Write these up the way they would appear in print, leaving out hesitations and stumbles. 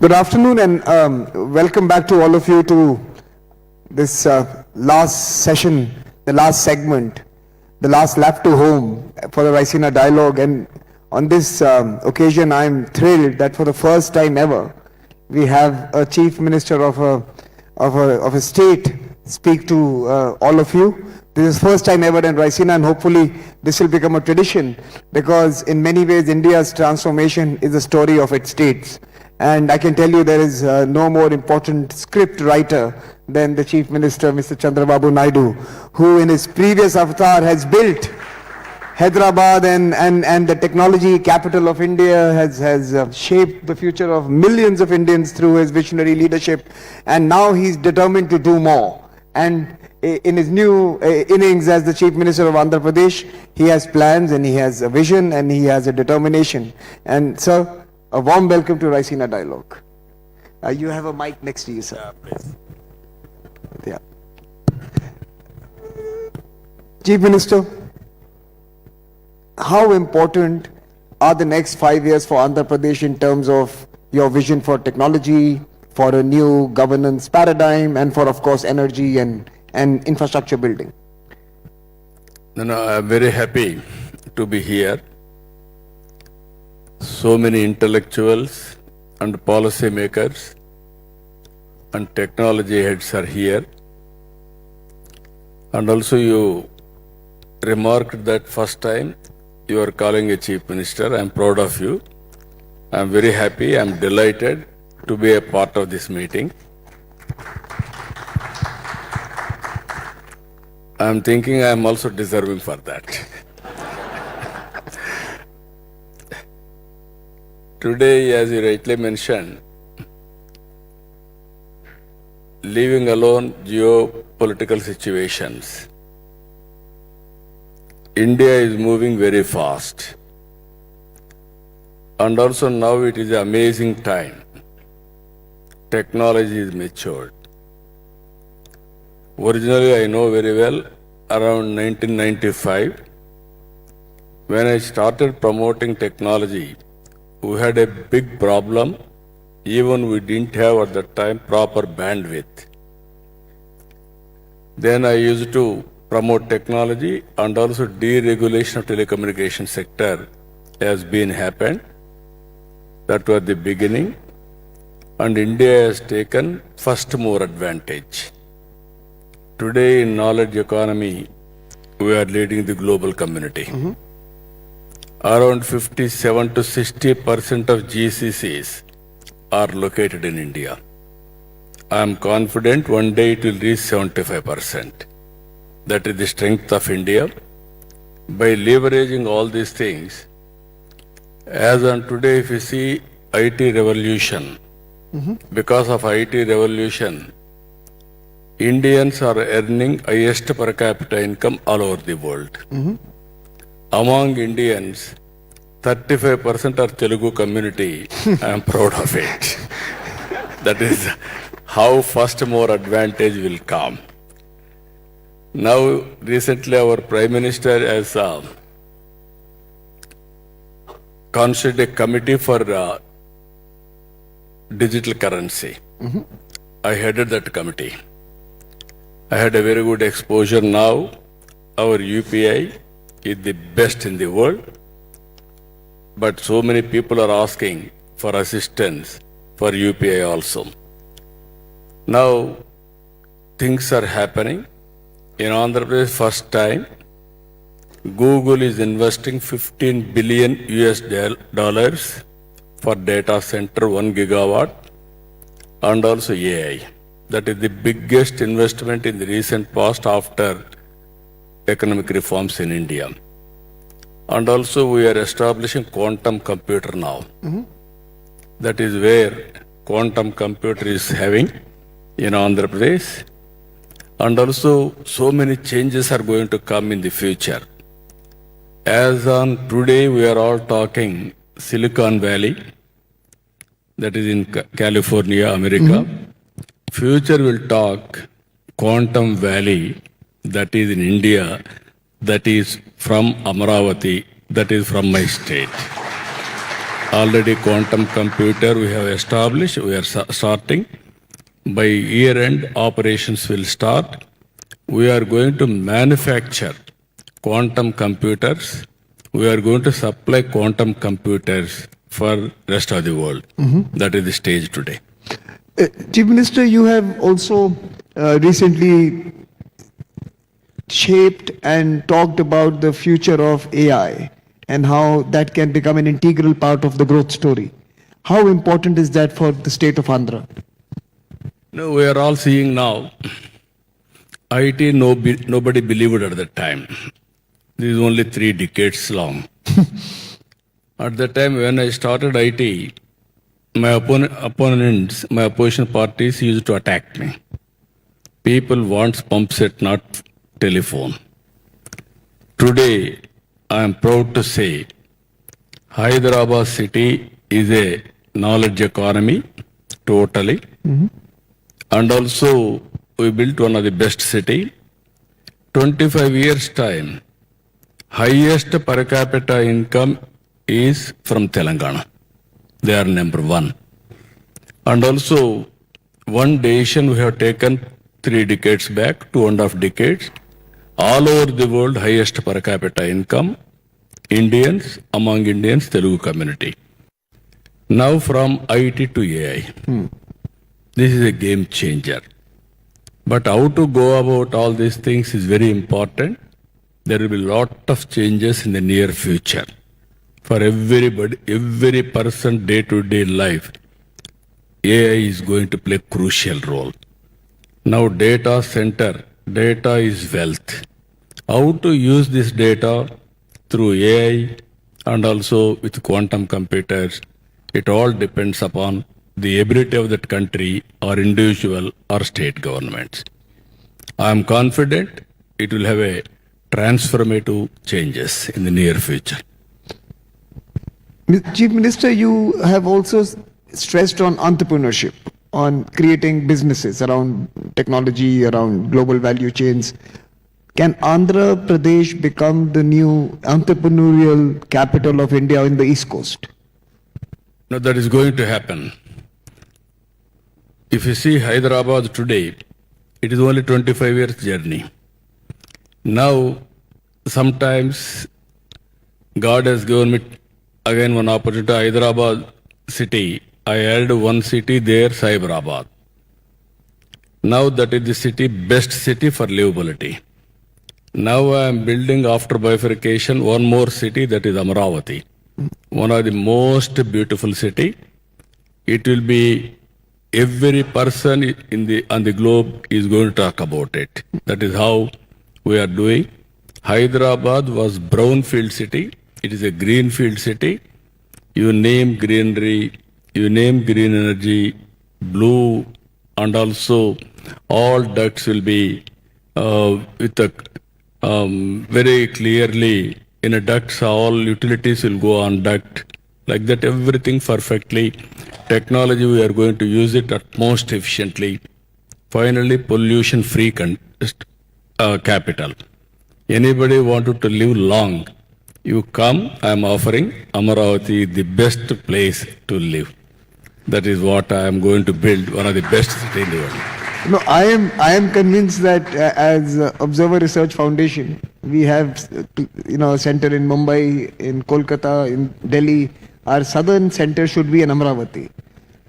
Good afternoon and welcome back to all of you to this last session, the last segment, the last lap to home for the Raisina Dialogue. And on this occasion, I'm thrilled that for the first time ever, we have a Chief Minister of a state speak to all of you. This is first time ever in Raisina, and hopefully this will become a tradition, because in many ways India's transformation is a story of its states. And I can tell you there is no more important script writer than the Chief Minister, Mr. Chandrababu Naidu, who in his previous avatar has built Hyderabad and the technology capital of India, has shaped the future of millions of Indians through his visionary leadership, and now he's determined to do more. And in his new innings as the Chief Minister of Andhra Pradesh, he has plans and he has a vision and he has a determination. And sir, a warm welcome to Raisina Dialogue. You have a mic next to you, sir. Yeah, please. Yeah. Chief Minister, how important are the next 5 years for Andhra Pradesh in terms of your vision for technology, for a new governance paradigm, and for, of course, energy and infrastructure building? I'm very happy to be here. So many intellectuals and policy makers and technology heads are here. And also you remarked that first time you are calling a Chief Minister. I'm proud of you. I'm very happy. I'm delighted to be a part of this meeting. I'm thinking I'm also deserving for that. Today, as you rightly mentioned, leaving alone geopolitical situations, India is moving very fast. And also now it is an amazing time. Technology is matured. Originally, I know very well, around 1995, when I started promoting technology, we had a big problem. Even we didn't have at that time proper bandwidth. Then I used to promote technology, and also deregulation of telecommunication sector has been happened. That was the beginning. And India has taken first mover advantage. Today in knowledge economy, we are leading the global community. Around 57 to 60% of GCCs are located in India. I am confident one day it will reach 75%. That is the strength of India. By leveraging all these things, as on today, if you see IT revolution, because of IT revolution, Indians are earning highest per capita income all over the world. Among Indians, 35% are Telugu community. I am proud of it. That is how first more advantage will come. Now, recently our Prime Minister has constituted a committee for digital currency. I headed that committee. I had a very good exposure now. Our UPI is the best in the world. But so many people are asking for assistance for UPI also. Now, things are happening. In Andhra Pradesh, first time, Google is investing $15 billion for data center, 1 gigawatt, and also AI. That is the biggest investment in the recent past after economic reforms in India. And also we are establishing quantum computer now. That is where quantum computer is having in Andhra Pradesh. And also so many changes are going to come in the future. As on today, we are all talking Silicon Valley, that is in California, America. Future will talk Quantum Valley, that is in India, that is from Amaravati, that is from my state. Already quantum computer we have established, we are starting. By year end, operations will start. We are going to manufacture quantum computers. We are going to supply quantum computers for rest of the world. That is the stage today. Chief Minister, you have also recently shaped and talked about the future of AI and how that can become an integral part of the growth story. How important is that for the state of Andhra? No, we are all seeing now. IT, nobody believed at that time. This is only 3 decades long. At that time, when I started IT, my opponents, my opposition parties used to attack me. People want pump set, not telephone. Today, I am proud to say, Hyderabad city is a knowledge economy, totally. And also, we built one of the best city. 25 years time, highest per capita income is from Telangana. They are number 1. And also, one decision we have taken 3 decades back, 2.5 decades, all over the world, highest per capita income, Indians, among Indians, Telugu community. Now from IT to AI. This is a game changer. But how to go about all these things is very important. There will be a lot of changes in the near future. For everybody, every person day-to-day life, AI is going to play a crucial role. Now data center, data is wealth. How to use this data through AI and also with quantum computers, it all depends upon the ability of that country or individual or state governments. I am confident it will have a transformative changes in the near future. Chief Minister, you have also stressed on entrepreneurship, on creating businesses around technology, around global value chains. Can Andhra Pradesh become the new entrepreneurial capital of India in the East Coast? Now that is going to happen. If you see Hyderabad today, it is only 25 years journey. Now, sometimes God has given me again one opportunity. Hyderabad city, I added one city there, Cyberabad. Now that is the city, best city for livability. Now I am building after bifurcation one more city, that is Amaravati. One of the most beautiful city. It will be every person on the globe is going to talk about it. That is how we are doing. Hyderabad was brownfield city. It is a greenfield city. You name greenery, you name green energy, blue, and also all ducts will be with a very clearly in a ducts. All utilities will go on duct. Like that, everything perfectly. Technology, we are going to use it at most efficiently. Finally, pollution-free capital. Anybody wanted to live long, you come, I am offering Amaravati the best place to live. That is what I am going to build, one of the best cities in the world. No, I am convinced that as Observer Research Foundation, we have a center in Mumbai, in Kolkata, in Delhi. Our southern center should be in Amaravati.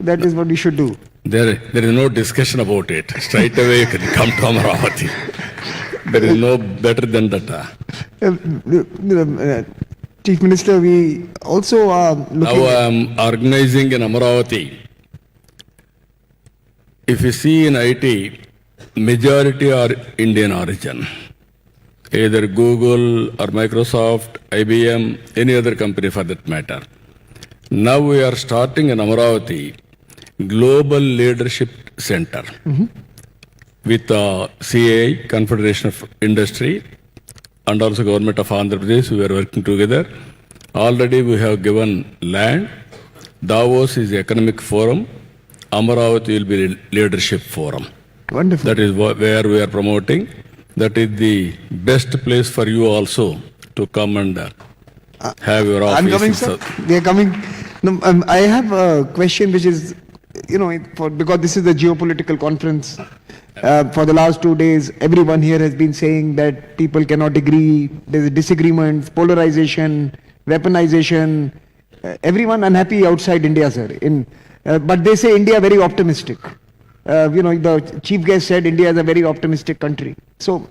That is what we should do. There is no discussion about it. Straight away you can come to Amaravati. There is no better than that. Chief Minister, we also are looking... Now I am organizing in Amaravati. If you see in IT, majority are Indian origin. Either Google or Microsoft, IBM, any other company for that matter. Now we are starting in Amaravati Global Leadership Center with CAI, Confederation of Industry, and also Government of Andhra Pradesh. We are working together. Already we have given land. Davos is economic forum. Amaravati will be leadership forum. Wonderful. That is where we are promoting. That is the best place for you also to come and have your office. I'm coming, sir. We are coming. No, I have a question which is, because this is the geopolitical conference. For the last 2 days, everyone here has been saying that people cannot agree. There's disagreements, polarization, weaponization. Everyone unhappy outside India, sir. But they say India very optimistic. The chief guest said India is a very optimistic country. So,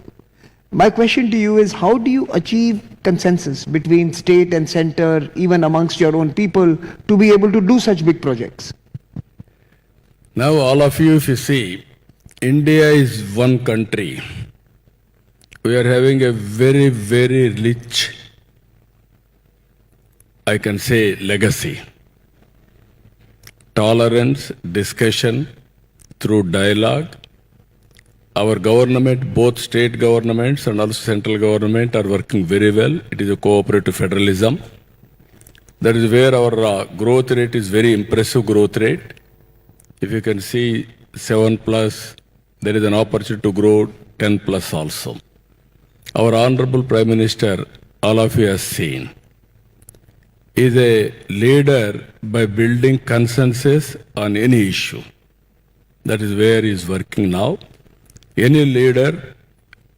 my question to you is, how do you achieve consensus between state and center, even amongst your own people, to be able to do such big projects? Now, all of you, if you see, India is one country. We are having a very, very rich, I can say, legacy. Tolerance, discussion, through dialogue. Our government, both state governments and also central government, are working very well. It is a cooperative federalism. That is where our growth rate is very impressive growth rate. If you can see 7 plus, there is an opportunity to grow 10 plus also. Our Honorable Prime Minister, all of you have seen, is a leader by building consensus on any issue. That is where he is working now. Any leader,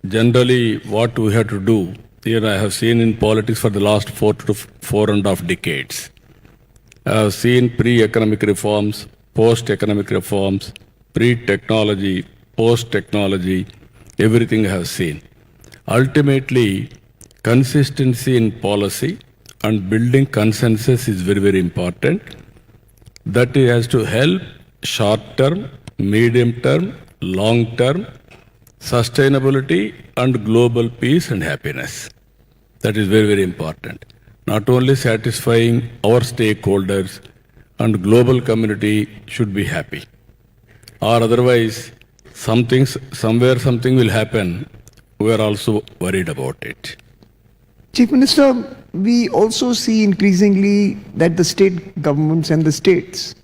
generally what we have to do, here I have seen in politics for the last 4.5 decades. I have seen pre-economic reforms, post-economic reforms, pre-technology, post-technology, everything I have seen. Ultimately, consistency in policy and building consensus is very, very important. That has to help short-term, medium-term, long-term, sustainability and global peace and happiness. That is very, very important. Not only satisfying our stakeholders and global community should be happy. Or otherwise, somewhere something will happen, we are also worried about it. Chief Minister, we also see increasingly that the state governments and the states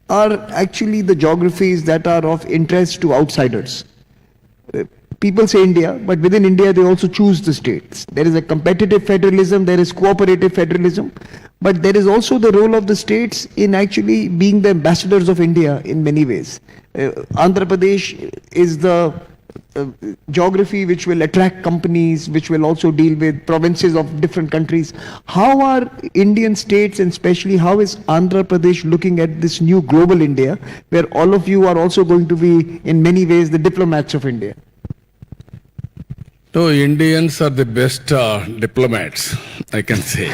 are actually the geographies that are of interest to outsiders. People say India, but within India they also choose the states. There is a competitive federalism, there is cooperative federalism, but there is also the role of the states in actually being the ambassadors of India in many ways. Andhra Pradesh is the geography which will attract companies, which will also deal with provinces of different countries. How are Indian states, and especially how is Andhra Pradesh looking at this new global India, where all of you are also going to be in many ways the diplomats of India? No, Indians are the best diplomats, I can say.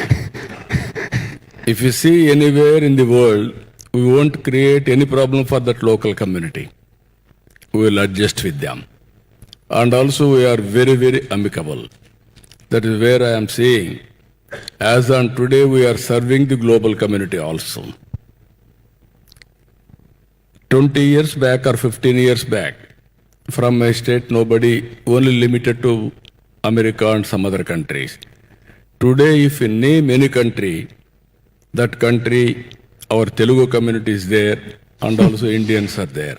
If you see anywhere in the world, we won't create any problem for that local community. We will adjust with them. And also we are very, very amicable. That is where I am saying, as on today, we are serving the global community also. 20 years back or 15 years back, from my state, nobody, only limited to America and some other countries. Today, if you name any country, that country, our Telugu community is there, and also Indians are there.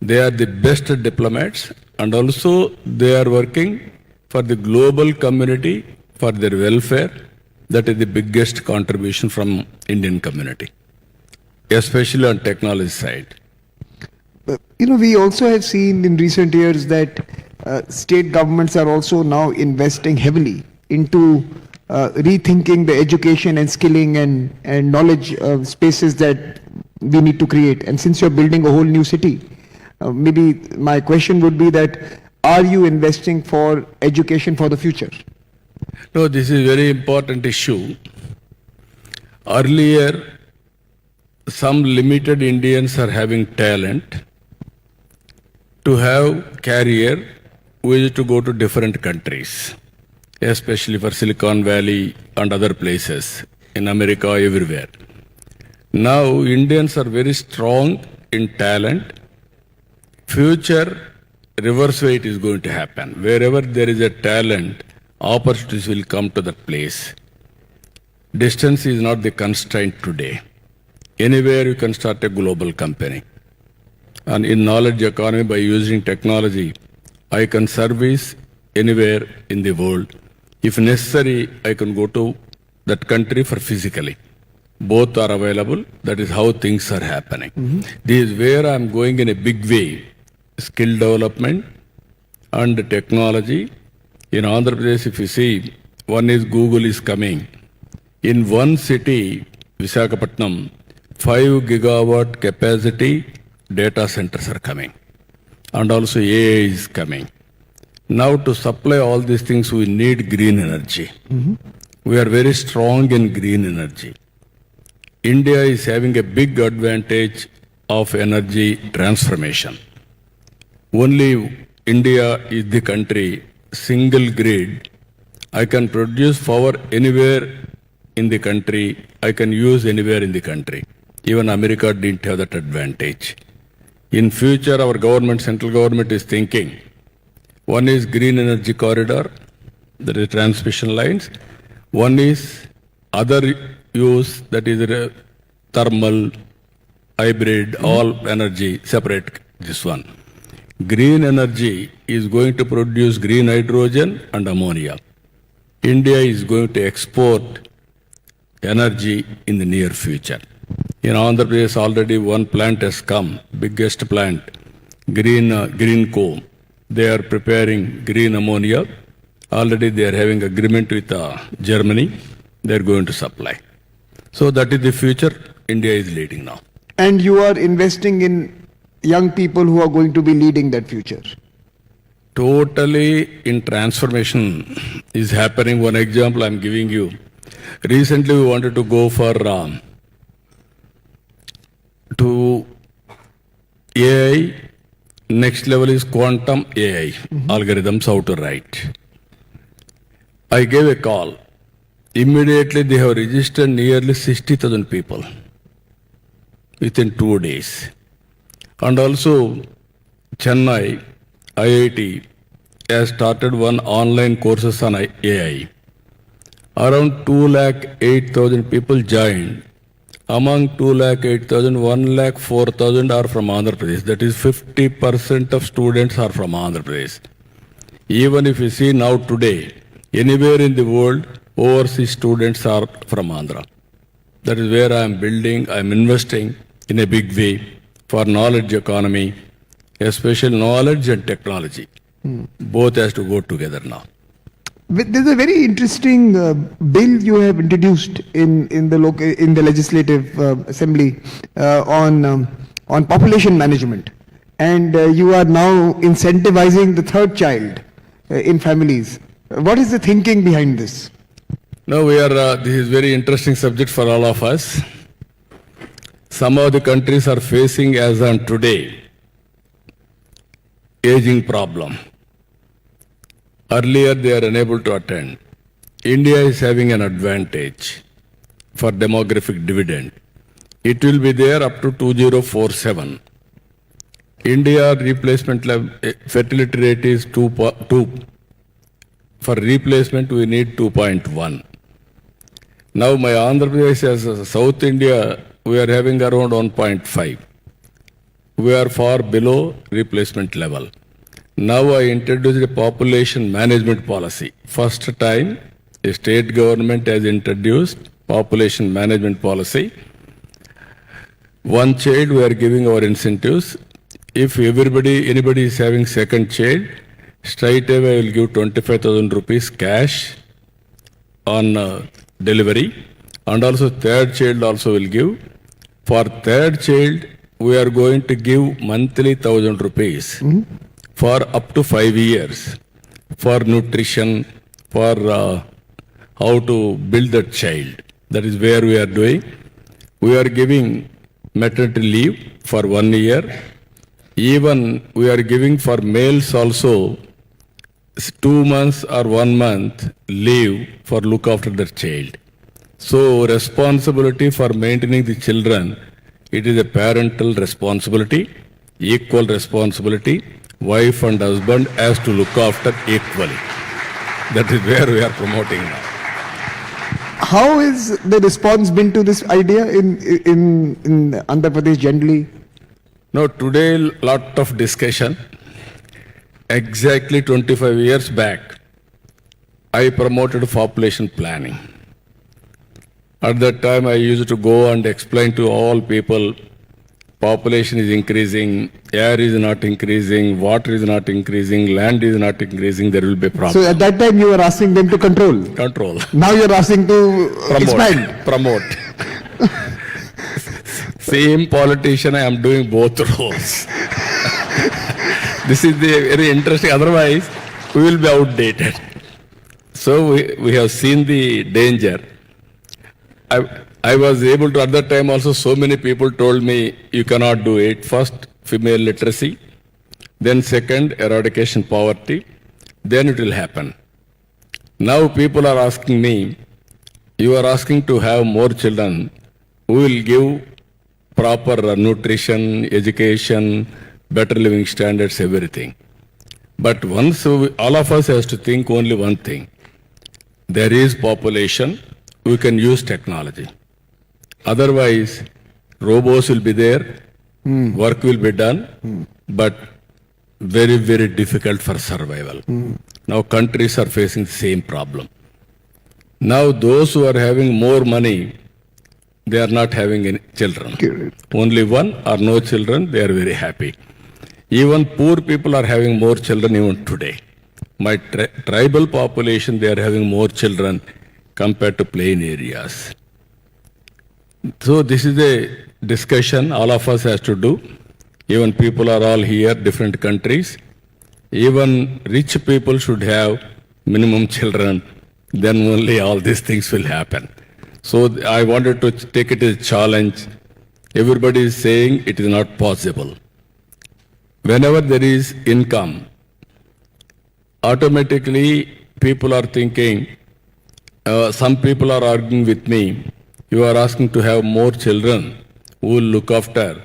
They are the best diplomats, and also they are working for the global community, for their welfare. That is the biggest contribution from Indian community, especially on technology side. We also have seen in recent years that state governments are also now investing heavily into rethinking the education and skilling and knowledge spaces that we need to create. And since you're building a whole new city, maybe my question would be that, are you investing for education for the future? No, this is a very important issue. Earlier, some limited Indians are having talent. To have career, we used to go to different countries, especially for Silicon Valley and other places, in America, everywhere. Now, Indians are very strong in talent. Future, reverse way it is going to happen. Wherever there is a talent, opportunities will come to that place. Distance is not the constraint today. Anywhere you can start a global company. And in knowledge economy, by using technology, I can service anywhere in the world. If necessary, I can go to that country for physically. Both are available. That is how things are happening. This is where I'm going in a big way. Skill development and technology. In Andhra Pradesh, if you see, one is Google is coming. In one city, Visakhapatnam, 5 gigawatt capacity data centers are coming. And also AI is coming. Now to supply all these things, we need green energy. We are very strong in green energy. India is having a big advantage of energy transformation. Only India is the country, single grid. I can produce power anywhere in the country. I can use anywhere in the country. Even America didn't have that advantage. In future, our government, central government is thinking, one is green energy corridor, that is transmission lines. One is other use, that is thermal, hybrid, all energy, separate this one. Green energy is going to produce green hydrogen and ammonia. India is going to export energy in the near future. In Andhra Pradesh, already one plant has come, biggest plant, Green Co. They are preparing green ammonia. Already they are having agreement with Germany. They are going to supply. So that is the future India is leading now. And you are investing in young people who are going to be leading that future. Totally in transformation is happening. One example I'm giving you. Recently we wanted to go for to AI. Next level is quantum AI, algorithms how to write. I gave a call. Immediately they have registered nearly 60,000 people within 2 days. And also Chennai, IIT has started one online courses on AI. Around 208,000 people joined. Among 208,000, 104,000 are from Andhra Pradesh. That is 50% of students are from Andhra Pradesh. Even if you see now today, anywhere in the world, overseas students are from Andhra. That is where I am building, I am investing in a big way for knowledge economy, especially knowledge and technology. Both has to go together now. There's a very interesting bill you have introduced in the legislative assembly on population management, and you are now incentivizing the third child in families. What is the thinking behind this? Now we are. This is very interesting subject for all of us. Some of the countries are facing, as on today, aging problem. Earlier they are unable to attend. India is having an advantage for demographic dividend. It will be there up to 2047. India replacement fertility rate is 2. For replacement we need 2.1. Now my Andhra Pradesh as South India, we are having around 1.5. We are far below replacement level. Now I introduced a population management policy. First time the state government has introduced population management policy. One child we are giving our incentives. If anybody is having second child, straight away I will give 25,000 rupees cash on delivery, and also third child also will give. For third child, we are going to give monthly 1,000 rupees for up to 5 years for nutrition, for how to build that child. That is where we are doing. We are giving maternity leave for 1 year. Even we are giving for males also 2 months or 1 month leave for look after their child. So responsibility for maintaining the children, it is a parental responsibility, equal responsibility. Wife and husband has to look after equally. That is where we are promoting now. How is the response been to this idea in Andhra Pradesh generally? Now today lot of discussion. Exactly 25 years back, I promoted population planning. At that time, I used to go and explain to all people, population is increasing, air is not increasing, water is not increasing, land is not increasing, there will be a So problem. at that time you were asking them to control. Control. Now you're asking to expand. Promote. Same politician, I am doing both roles. This is the very interesting. Otherwise, we will be outdated. So we have seen the danger. I was able to, at that time also, so many people told me, you cannot do it. First, female literacy. Then second, eradication poverty. Then it will happen. Now people are asking me, you are asking to have more children. We will give proper nutrition, education, better living standards, everything. But once all of us has to think only one thing. There is population, we can use technology. Otherwise, robots will be there, work will be done, but very, very difficult for survival. Now countries are facing the same problem. Now those who are having more money, they are not having any children. Only one or no children, they are very happy. Even poor people are having more children even today. My tribal population, they are having more children compared to plain areas. So this is a discussion all of us has to do. Even people are all here, different countries. Even rich people should have minimum children, then only all these things will happen. So I wanted to take it as a challenge. Everybody is saying it is not possible. Whenever there is income, automatically people are thinking, some people are arguing with me, you are asking to have more children who will look after.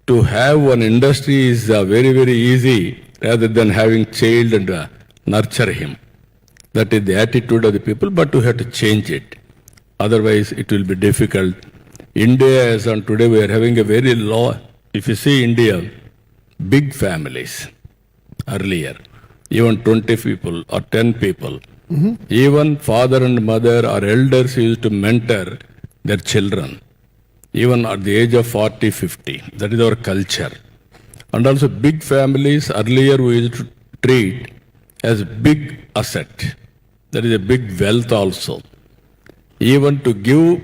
To have one industry is very, very easy rather than having child and nurture him. That is the attitude of the people, but we have to change it. Otherwise, it will be difficult. India, as on today, we are having a very low, if you see India, big families earlier, even 20 people or 10 people. Even father and mother or elders used to mentor their children, even at the age of 40, 50. That is our culture. And also big families, earlier we used to treat as big asset. That is a big wealth also. Even to give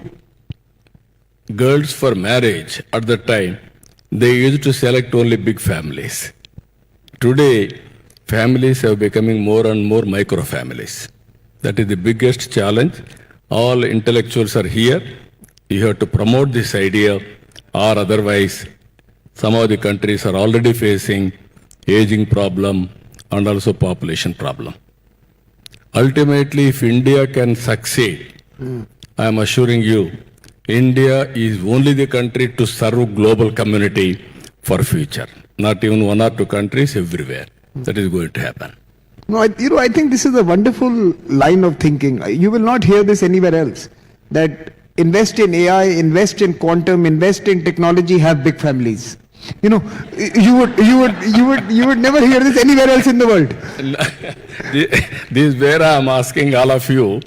girls for marriage at the time, they used to select only big families. Today, families are becoming more and more micro families. That is the biggest challenge. All intellectuals are here. You have to promote this idea, or otherwise, some of the countries are already facing aging problem and also population problem. Ultimately, if India can succeed, I am assuring you, India is only the country to serve global community for future. Not even one or two countries, everywhere. That is going to happen. No, I think this is a wonderful line of thinking. You will not hear this anywhere else. That invest in AI, invest in quantum, invest in technology, have big families. You know, you would never hear this anywhere else in the world. This is where I am asking all of you.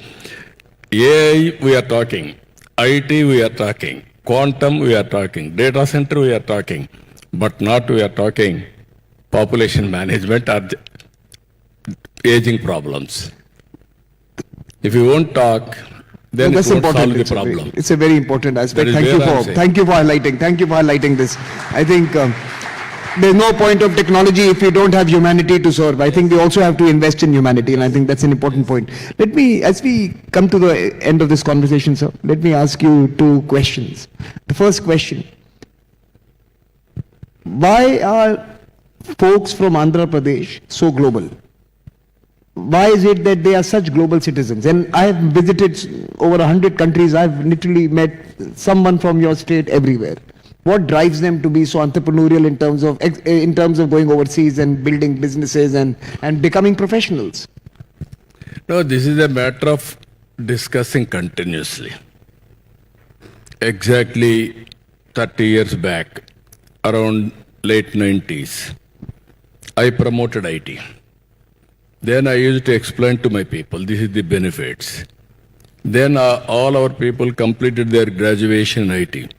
AI we are talking, IT we are talking, quantum we are talking, data center we are talking, but not we are talking population management or aging problems. If you won't talk, then That's it won't important. solve the problem. It's a very important aspect. That is Thank you where I'm for saying. thank you for highlighting. Thank you for highlighting this. I think there's no point of technology if you don't have humanity to serve. I think we also have to invest in humanity, and I think that's an important point. Let me, as we come to the end of this conversation, sir, let me ask you two questions. The first question: why are folks from Andhra Pradesh so global? Why is it that they are such global citizens? And I have visited over 100 countries. I've literally met someone from your state everywhere. What drives them to be so entrepreneurial in terms of going overseas and building businesses and becoming professionals? No, this is a matter of discussing continuously. Exactly 30 years back, around late 90s, I promoted IT. Then I used to explain to my people, this is the benefits. Then all our people completed their graduation in IT.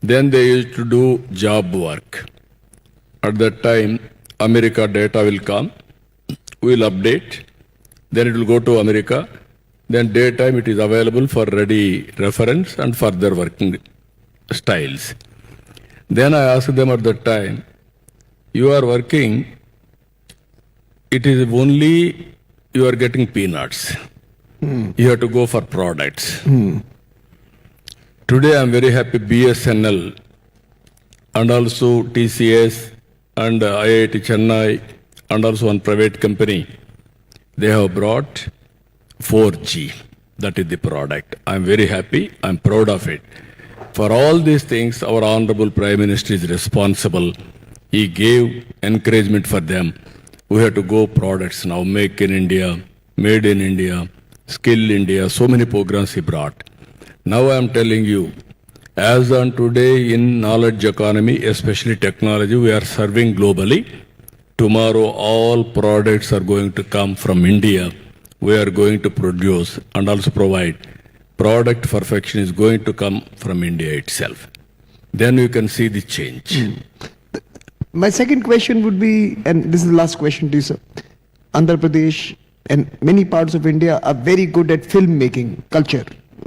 Then they used to do job work. At that time, America data will come, we'll update, then it will go to America, then daytime it is available for ready reference and further working styles. Then I asked them at that time, you are working, it is only you are getting peanuts. You have to go for products. Today I am very happy BSNL and also TCS and IIT Chennai and also one private company, they have brought 4G. That is the product. I am very happy. I am proud of it. For all these things, our Honorable Prime Minister is responsible. He gave encouragement for them. We have to go products now, Make in India, Made in India, Skill India, so many programs he brought. Now I am telling you, as on today in knowledge economy, especially technology, we are serving globally. Tomorrow all products are going to come from India. We are going to produce and also provide. Product perfection is going to come from India itself. Then you can see the change. My second question would be, and this is the last question to you, sir. Andhra Pradesh and many parts of India are very good at filmmaking, culture,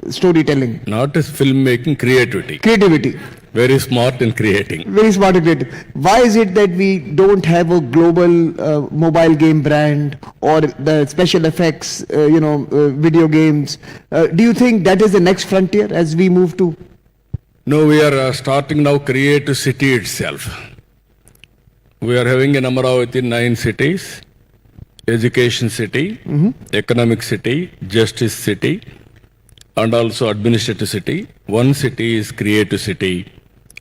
storytelling, Not as filmmaking, creativity. creativity. Very smart in creating. Very smart and creative. Why is it that we don't have a global mobile game brand or the special effects, video games? Do you think that is the next frontier as we move to? No, we are starting now Creative City itself. We are having a number of within 9 cities. Education city, economic city, justice city, and also administrative city. One city is creative city.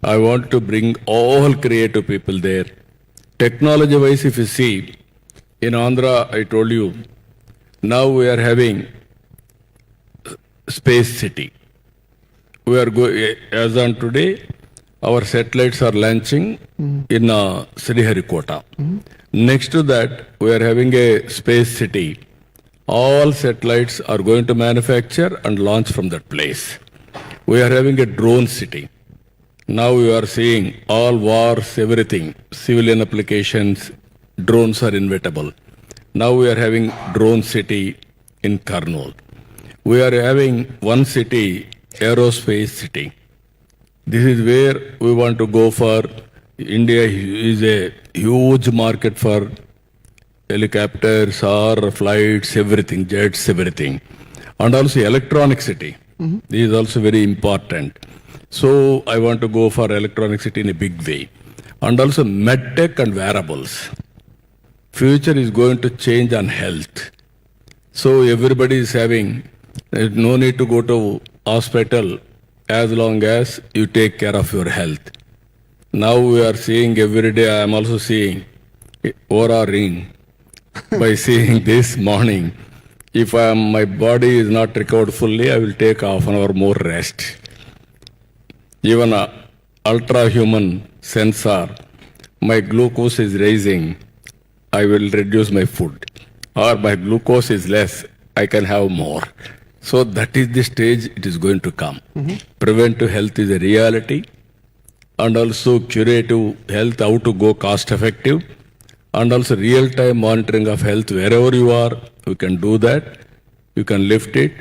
I want to bring all creative people there. Technology wise, if you see, in Andhra, I told you, now we are having space city. We are going, as on today, our satellites are launching in Sriharikota. Next to that, we are having a space city. All satellites are going to manufacture and launch from that place. We are having a drone city. Now we are seeing all wars, everything, civilian applications, drones are inevitable. Now we are having drone city in Kurnool. We are having one city, aerospace city. This is where we want to go for. India is a huge market for helicopters or flights, everything, jets, everything. And also electronic city. This is also very important. So I want to go for electronic city in a big way. And also medtech and wearables. Future is going to change on health. So everybody is having, no need to go to hospital as long as you take care of your health. Now we are seeing every day, I am also seeing Aura ring by seeing this morning. If my body is not recovered fully, I will take half an hour more rest. Even a ultra-human sensor, my glucose is rising, I will reduce my food. Or my glucose is less, I can have more. So that is the stage it is going to come. Preventive health is a reality. And also curative health, how to go cost effective. And also real-time monitoring of health wherever you are, you can do that. You can lift it.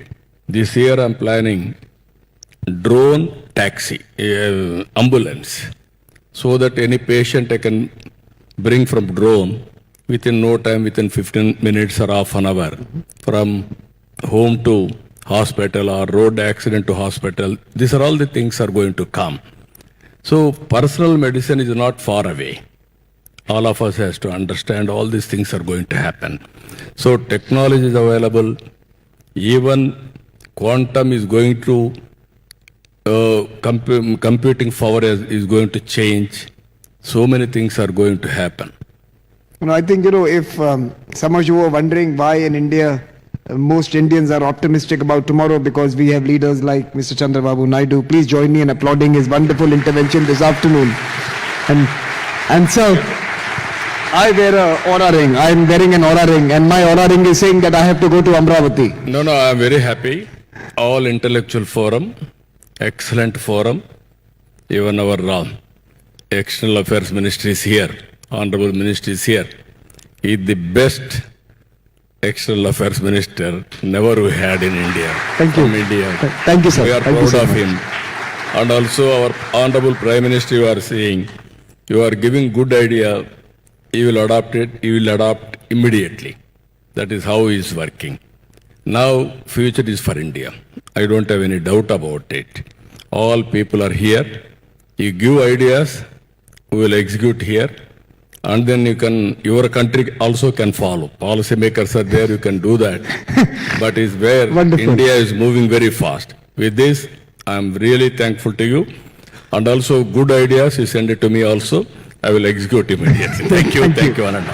This year I'm planning drone taxi, ambulance, so that any patient I can bring from drone within no time, within 15 minutes or half an hour, from home to hospital or road accident to hospital. These are all the things are going to come. So personal medicine is not far away. All of us has to understand all these things are going to happen. So technology is available. Even quantum is going to, computing power is going to change. So many things are going to happen. I think, if some of you were wondering why in India, most Indians are optimistic about tomorrow because we have leaders like Mr. Chandrababu Naidu. Please join me in applauding his wonderful intervention this afternoon. And sir, I wear a Aura ring. I am wearing an Aura ring, and my Aura ring is saying that I have to go to Amravati. No, I am very happy. all intellectual forum, excellent forum. Even our External Affairs Ministry is here, Honorable Minister is here. He is the best External Affairs Minister never we had in India. Thank you. From India. Thank you, sir. We are Thank you proud so of much. him. And also our Honorable Prime Minister, you are saying, you are giving good idea, he will adopt it, he will adopt immediately. That is how he is working. Now, future is for India. I don't have any doubt about it. All people are here. You give ideas, we will execute here. And then your country also can follow. Policy makers are there, you can do that. But it's where Wonderful. India is moving very fast. With this, I am really thankful to you. And also good ideas, you send it to me also. I will execute immediately. Thank you, Ananda.